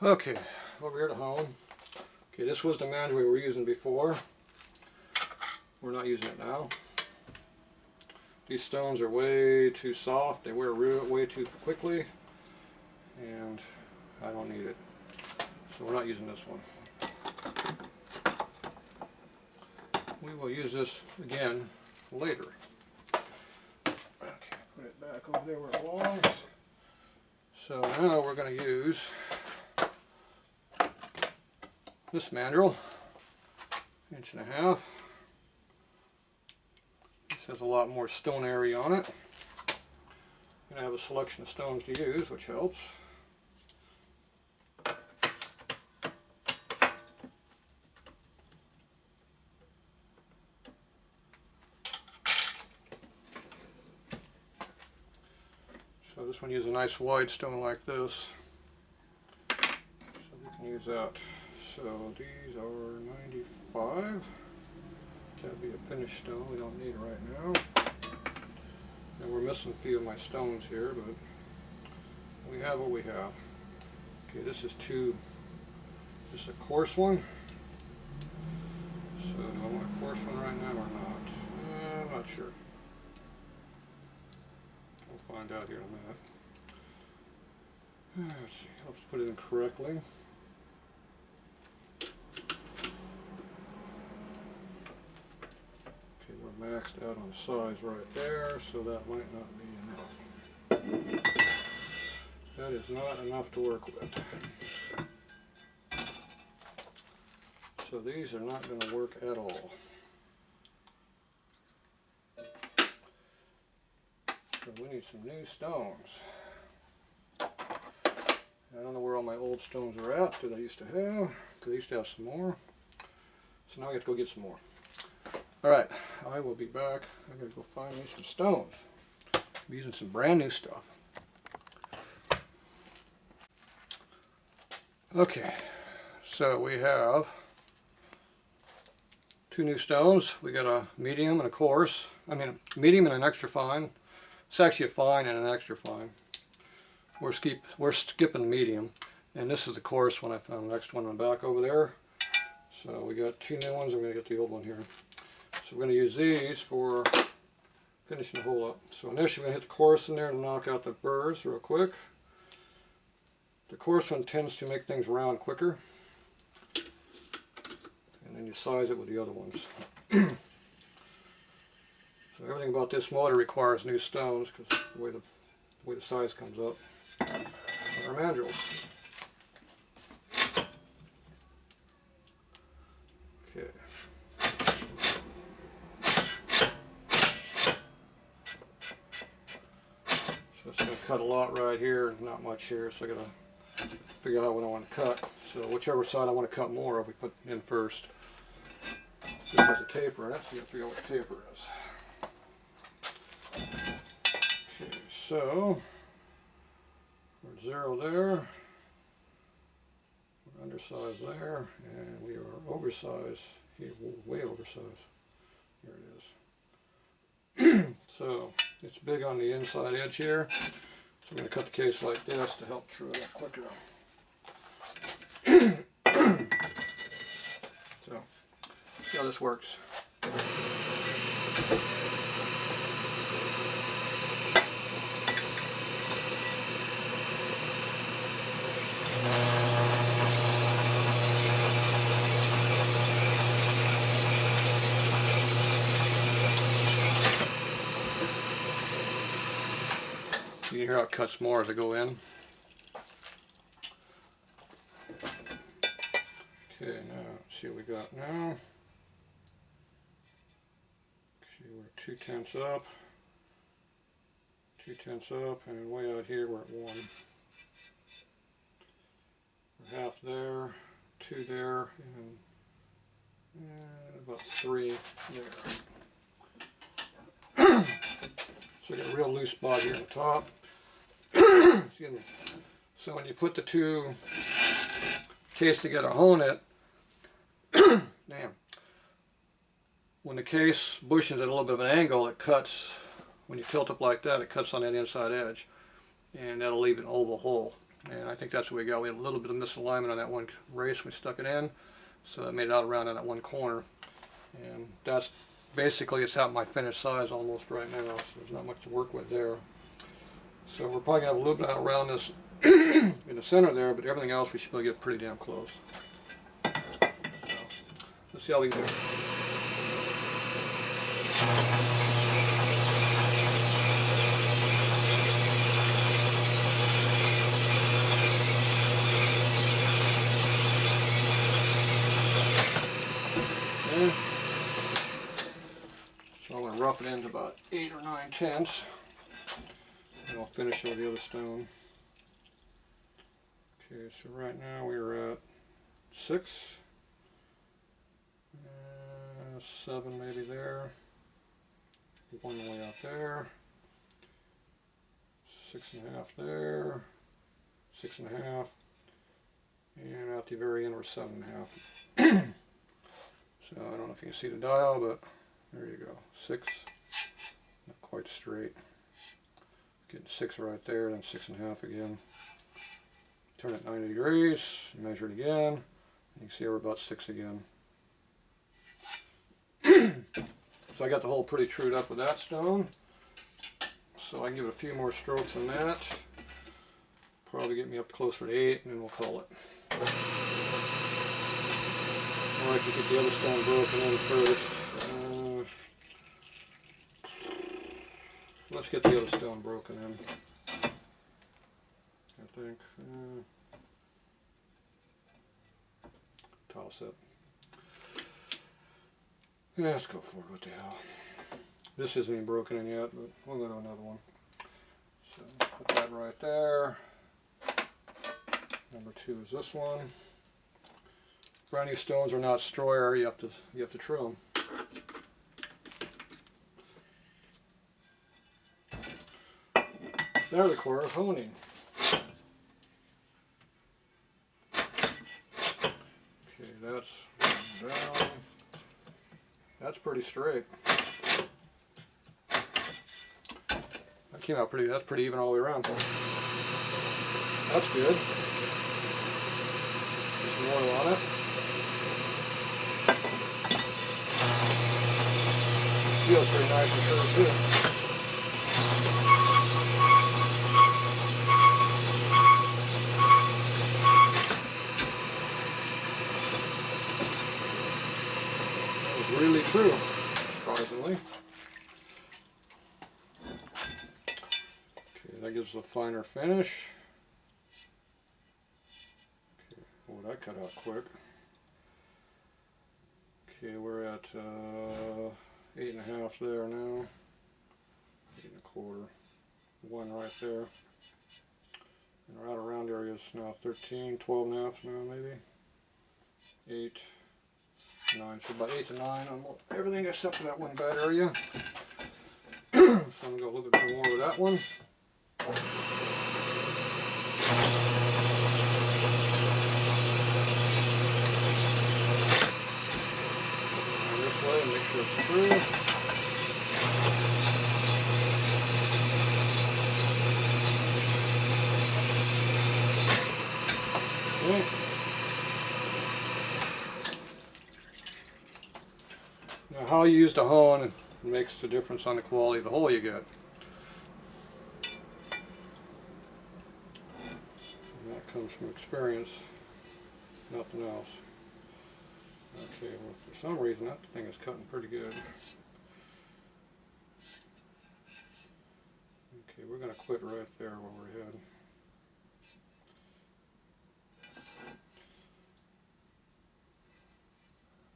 Okay, over here to home. Okay, this was the manual we were using before. We're not using it now. These stones are way too soft. They wear way too quickly, and I don't need it. So we're not using this one. We will use this again later. Okay, put it back over there where it belongs. So now we're going to use this mandrel, 1.5 inches. This has a lot more stone area on it. And I have a selection of stones to use, which helps. So this one uses a nice wide stone like this. So we can use that. So these are 95. That'd be a finished stone. We don't need it right now. And we're missing a few of my stones here, but we have what we have. Okay, this is just a coarse one. So do I want a coarse one right now or not? I'm not sure. We'll find out here in a minute. Let's see, helps put it in correctly. Okay, we're maxed out on size right there, so that might not be enough. That is not enough to work with. So these are not going to work at all. So we need some new stones. I don't know where all my old stones are at that I used to have, because I used to have some more. So now I have to go get some more. Alright, I will be back. I gotta go find me some stones. I'm using some brand new stuff. Okay, so we have 2 new stones. We got a medium and a coarse. I mean, a medium and an extra fine. It's actually a fine and an extra fine. We're skipping the medium, and this is the coarse one. I found the next one on the back over there. So we got 2 new ones, and we're going to get the old one here. So we're going to use these for finishing the hole up. So initially we're going to hit the coarse in there to knock out the burrs real quick. The coarse one tends to make things round quicker. And then you size it with the other ones. So everything about this motor requires new stones because the way the size comes up. Our mandrels. Okay. So it's going to cut a lot right here, not much here, so I got to figure out what I want to cut. So whichever side I want to cut more of, we put in first. This has a taper in it, so you got to figure out what the taper is. Okay, so we're at 0 there, we're undersized there, and we are oversized here, way oversized. Here it is. So it's big on the inside edge here, so I'm going to cut the case like this to help trim it up quicker. So see how this works. You can hear how it cuts more as I go in. Okay, now let's see what we got now. Okay, we're 2/10 up. 2/10 up, and way out here we're at 1. We're half there, 2 there, and about 3 there. So we got a real loose spot here at the top. Excuse me. So when you put the 2 case together, hone it. Damn. When the case bushes at a little bit of an angle, it cuts. When you tilt up like that, it cuts on that inside edge, and that'll leave an oval hole. and I think that's what we got. We had a little bit of misalignment on that one race when we stuck it in, so it made it out around on that one corner. And that's basically, it's at my finished size almost right now, so there's not much to work with there. So we're probably going to have a little bit out around this in the center there, but everything else we should be able to get pretty damn close. So, let's see how we do. Okay. So I'm going to rough it into about 8 or 9/10. And I'll finish it with the other stone. Okay, so right now we're at 6, 7 maybe there, 1 way out there, 6.5 there, 6.5, and at the very end we're 7.5. So I don't know if you can see the dial, but there you go, 6, not quite straight. Getting 6 right there, then 6.5 again. Turn it 90 degrees, measure it again, and you can see we're about 6 again. So I got the hole pretty trued up with that stone. So I can give it a few more strokes on that. Probably get me up closer to 8, and then we'll call it. Or I can get the other stone broken in first. Let's get the other stone broken in, I think. Toss it. Yeah, let's go for it. What the hell. This isn't even broken in yet, but we'll go to another one. So put that right there. Number 2 is this one. Brand new stones are not destroyer. You have to trim them. There the core of honing. Okay, that's down. That's pretty straight. That came out pretty. That's pretty even all the way around. That's good. Get some oil on it. Feels pretty nice and sure too. Really true, surprisingly. Okay, that gives us a finer finish. Okay, oh, that cut out quick. Okay, we're at 8.5 there now. 8.25. 1 right there. And our out around area is now 13, 12.5 now maybe. 8. 9, so about 8 to 9 on everything except for that one bad area. So I'm going to go a little bit more with that one. And this way and make sure it's true. Okay. Now, how you use the hone makes the difference on the quality of the hole you get. And that comes from experience, nothing else. Okay, well, for some reason that thing is cutting pretty good. Okay, we're going to quit right there where we're heading.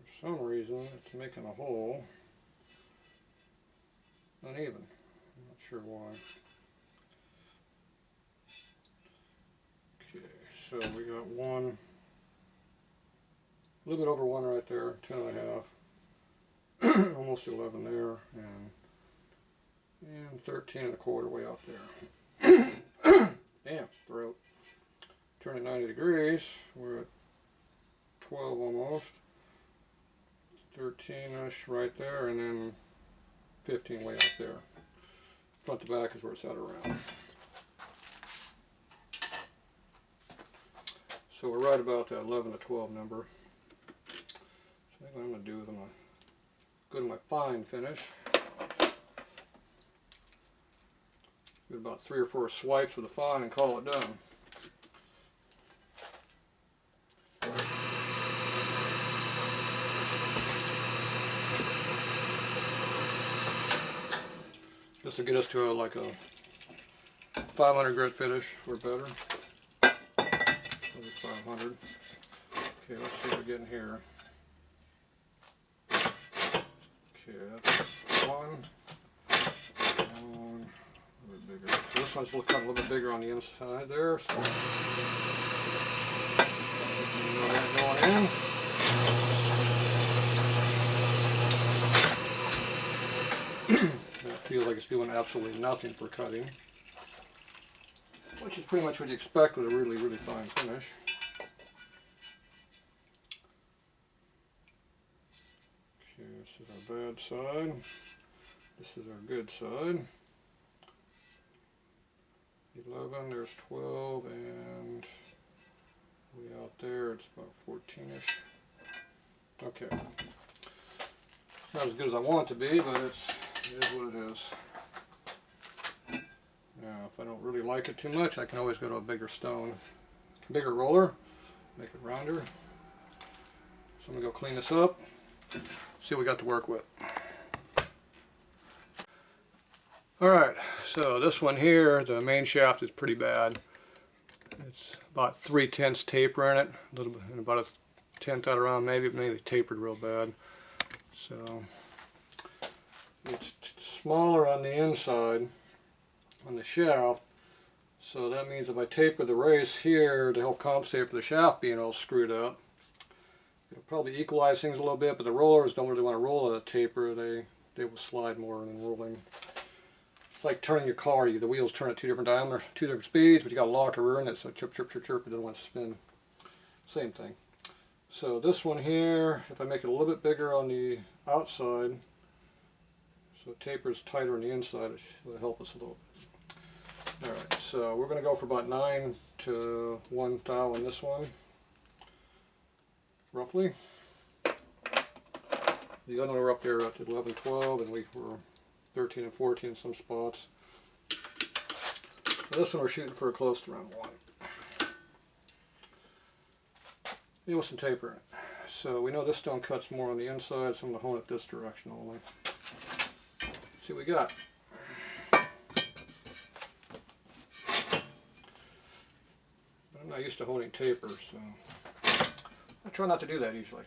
For some reason it's making a hole uneven. I'm not sure why. Okay, so we got 1, a little bit over 1 right there, 10.5, almost 11 there, and 13.25 way out there. Damn, throat. Turn it 90 degrees, we're at 12 almost. 13-ish right there, and then 15 way out there. Front to back is where it's at around. So we're right about that 11 to 12 number. So I think what I'm going to do is I'm going to go to my fine finish. Do about 3 or 4 swipes with the fine and call it done. This will get us to like a 500 grit finish or better. Maybe 500. Okay, let's see what we're getting here. Okay, that's one. One. A little bit bigger. So this one's looking a little bit bigger on the inside there. So that going in. It feels like it's doing absolutely nothing for cutting, which is pretty much what you expect with a really, really fine finish. Okay, this is our bad side. This is our good side. 11, there's 12, and way out there it's about 14-ish. Okay. Not as good as I want it to be, but it is what it is. Now, if I don't really like it too much, I can always go to a bigger stone, bigger roller, make it rounder. So I'm going to go clean this up, see what we got to work with. Alright, so this one here, the main shaft is pretty bad. It's about 3/10 taper in it, a little bit, and about a 10th out around, maybe tapered real bad. So it's smaller on the inside, on the shaft, so that means if I taper the race here to help compensate for the shaft being all screwed up, it'll probably equalize things a little bit, but the rollers don't really want to roll at a taper. They will slide more than rolling. It's like turning your car. The wheels turn at 2 different diameters, 2 different speeds, but you got to lock a rear in it, so chirp, chirp, chirp, chirp, it doesn't want to spin. Same thing. So this one here, if I make it a little bit bigger on the outside, so it tapers tighter on the inside, it will help us a little bit. Alright, so we're going to go for about 9 to 1 thou on this one, roughly. The other one we're up there at 11, 12, and we were 13 and 14 in some spots. So this one we're shooting for close to around 1. With some taper in it. So we know this stone cuts more on the inside, so I'm going to hone it this direction only. See what we got. But I'm not used to holding taper, so I try not to do that usually.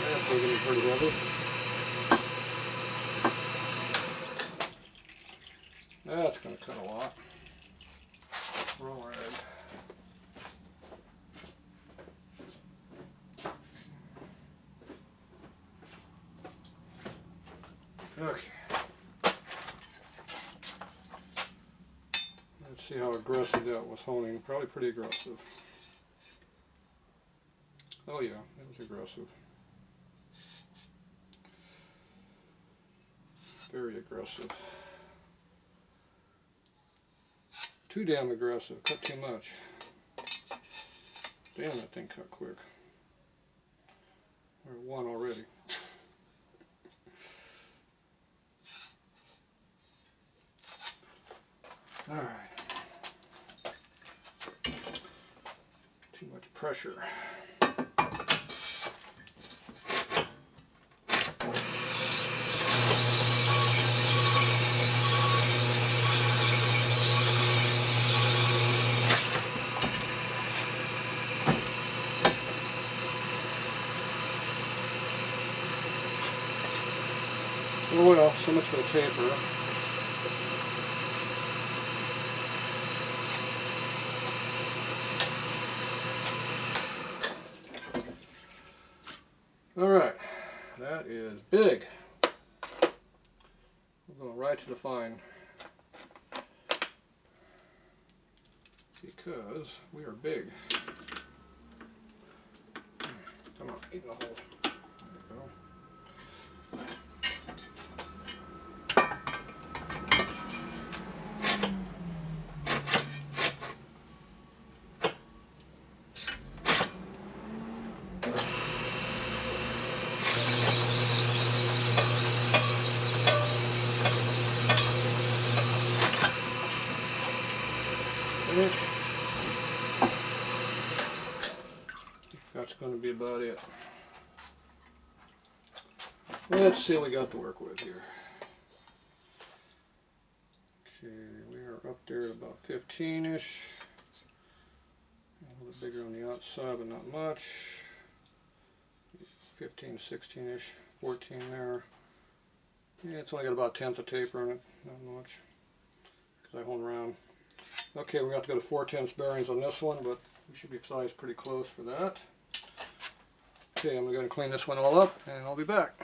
That's getting pretty heavy. That's going to cut a lot. Roller edge. Okay. Let's see how aggressive that was honing. Probably pretty aggressive. Oh yeah, it was aggressive. Very aggressive. Too damn aggressive. Cut too much. Damn, that thing cut quick. There's 1 already. Alright. Too much pressure. Oh well, so much for the taper. Alright, that is big. We're going right to the fine. Because we are big. Come on, eat in the hole. There you go. about it. Let's see what we got to work with here. Okay, we are up there at about 15-ish. A little bit bigger on the outside, but not much. 15, 16-ish, 14 there. Yeah, it's only got about 1/10 of taper in it, not much, because I hone around. Okay, we have to go to 4/10 bearings on this one, but we should be sized pretty close for that. Okay, I'm going to clean this one all up, and I'll be back.